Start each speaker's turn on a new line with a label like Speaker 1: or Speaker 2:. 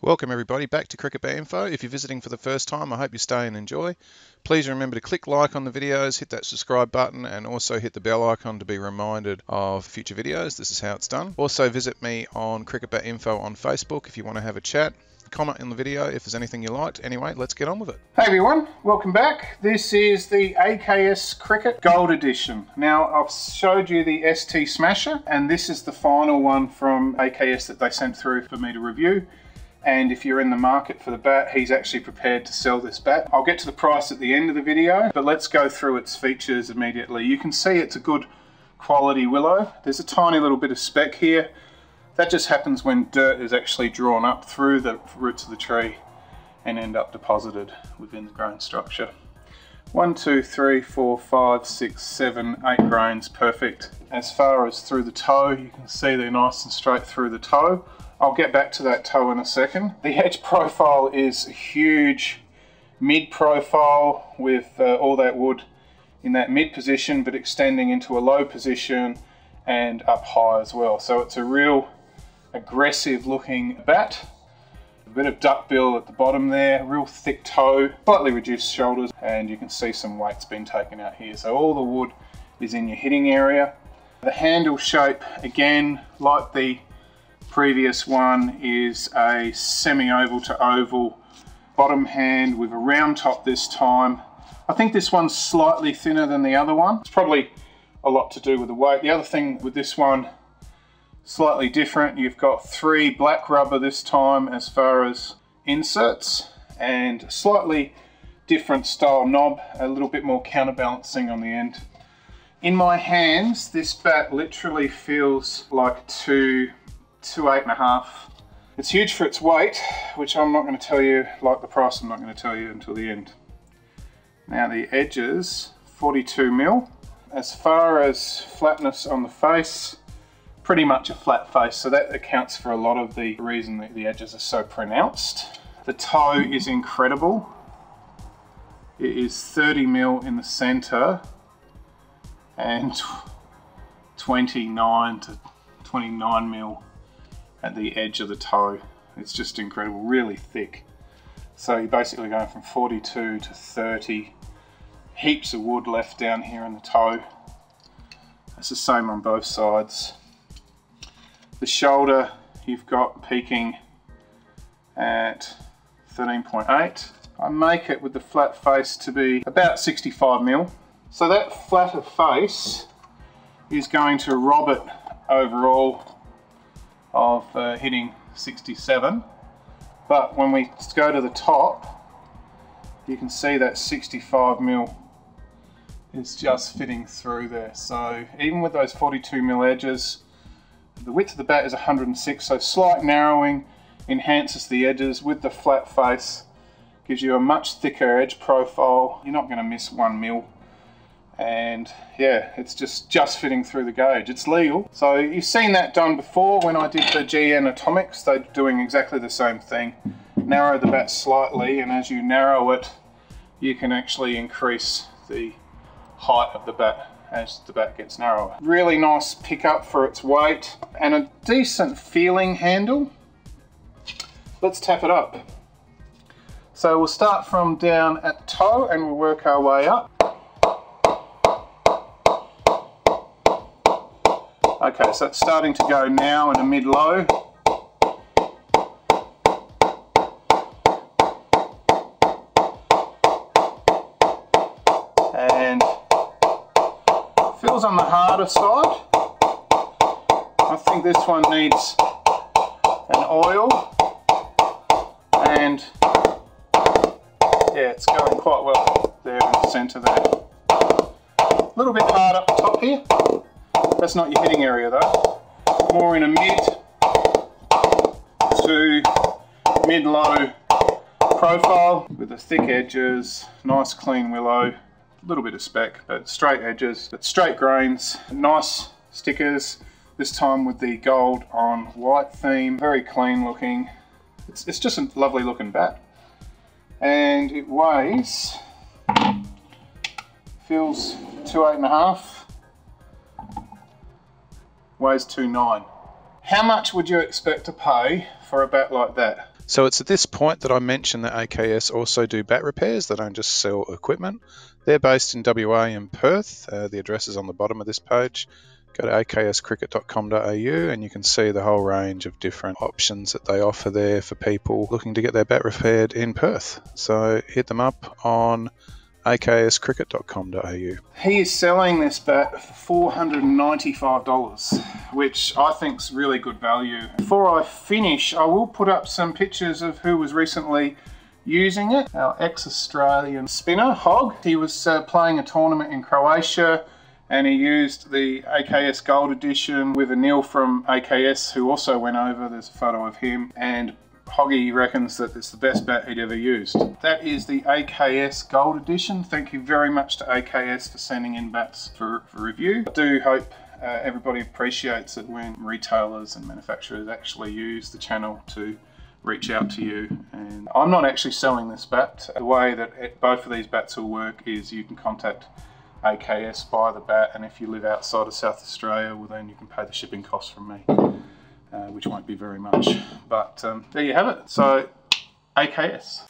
Speaker 1: Welcome everybody back to CricketBatInfo. If you're visiting for the first time, I hope you stay and enjoy. Please remember to click like on the videos, hit that subscribe button, and also hit the bell icon to be reminded of future videos. This is how it's done. Also visit me on CricketBatInfo on Facebook if you want to have a chat. Comment in the video if there's anything you liked. Anyway, let's get on with it.
Speaker 2: Hey everyone, welcome back. This is the AKS Cricket Gold Edition. Now I've showed you the ST Smasher, and this is the final one from AKS that they sent through for me to review. And if you're in the market for the bat, he's actually prepared to sell this bat. I'll get to the price at the end of the video, but let's go through its features immediately. You can see it's a good quality willow. There's a tiny little bit of speck here. That just happens when dirt is actually drawn up through the roots of the tree and end up deposited within the grain structure. 1, 2, 3, 4, 5, 6, 7, 8 grains, perfect. As far as through the toe, you can see they're nice and straight through the toe. I'll get back to that toe in a second. The edge profile is a huge mid profile with all that wood in that mid position, but extending into a low position and up high as well. So it's a real aggressive looking bat. A bit of duckbill at the bottom there, real thick toe, slightly reduced shoulders, and you can see some weight's been taken out here. So all the wood is in your hitting area. The handle shape, again, like the previous one, is a semi-oval to oval bottom hand with a round top this time. I think this one's slightly thinner than the other one. It's probably a lot to do with the weight. The other thing with this one, slightly different, you've got 3 black rubber this time as far as inserts, and slightly different style knob, a little bit more counterbalancing on the end. In my hands, this bat literally feels like two 8.5. It's huge for its weight, which I'm not going to tell you, like the price I'm not going to tell you until the end. Now the edges, 42mm. As far as flatness on the face, pretty much a flat face, so that accounts for a lot of the reason that the edges are so pronounced. The toe is incredible. It is 30mm in the center and 29 to 29mm at the edge of the toe. It's just incredible, really thick. So you're basically going from 42 to 30. Heaps of wood left down here in the toe. It's the same on both sides. The shoulder, you've got peaking at 13.8. I make it with the flat face to be about 65mm. So that flatter face is going to rob it overall of hitting 67, but when we go to the top, you can see that 65mm is just fitting through there. So even with those 42mm edges, the width of the bat is 106, so slight narrowing enhances the edges. With the flat face, gives you a much thicker edge profile. You're not going to miss 1mm. And yeah, it's just fitting through the gauge. It's legal. So you've seen that done before when I did the GN Atomics. They're doing exactly the same thing. Narrow the bat slightly, and as you narrow it, you can actually increase the height of the bat as the bat gets narrower. Really nice pickup for its weight and a decent feeling handle. Let's tap it up. So we'll start from down at the toe and we'll work our way up. Okay, so it's starting to go now in a mid-low. And feels on the harder side. I think this one needs an oil. And yeah, it's going quite well there in the center there. A little bit hard up the top here. That's not your hitting area though. More in a mid to mid-low profile with the thick edges, nice clean willow, a little bit of speck, but straight edges, but straight grains, nice stickers, this time with the gold on white theme, very clean looking. It's just a lovely looking bat. And it weighs, feels 2.5. Weighs 2.9. How much would you expect to pay for a bat like that?
Speaker 1: So it's at this point that I mentioned that AKS also do bat repairs. They don't just sell equipment. They're based in WA in Perth. The address is on the bottom of this page. Go to akscricket.com.au and you can see the whole range of different options that they offer there for people looking to get their bat repaired in Perth. So hit them up on akscricket.com.au.
Speaker 2: He is selling this bat for $495, which I think is really good value. Before I finish, I will put up some pictures of who was recently using it. Our ex-Australian spinner, Hog. He was playing a tournament in Croatia, and he used the AKS Gold Edition with Anil from AKS, who also went over. There's a photo of him, and Hoggy reckons that it's the best bat he'd ever used. That is the AKS Gold Edition. Thank you very much to AKS for sending in bats for review. I do hope everybody appreciates it when retailers and manufacturers actually use the channel to reach out to you. And I'm not actually selling this bat. The way that both of these bats will work is you can contact AKS, buy the bat, and if you live outside of South Australia, well then you can pay the shipping costs from me. Which won't be very much, but there you have it. So, AKS.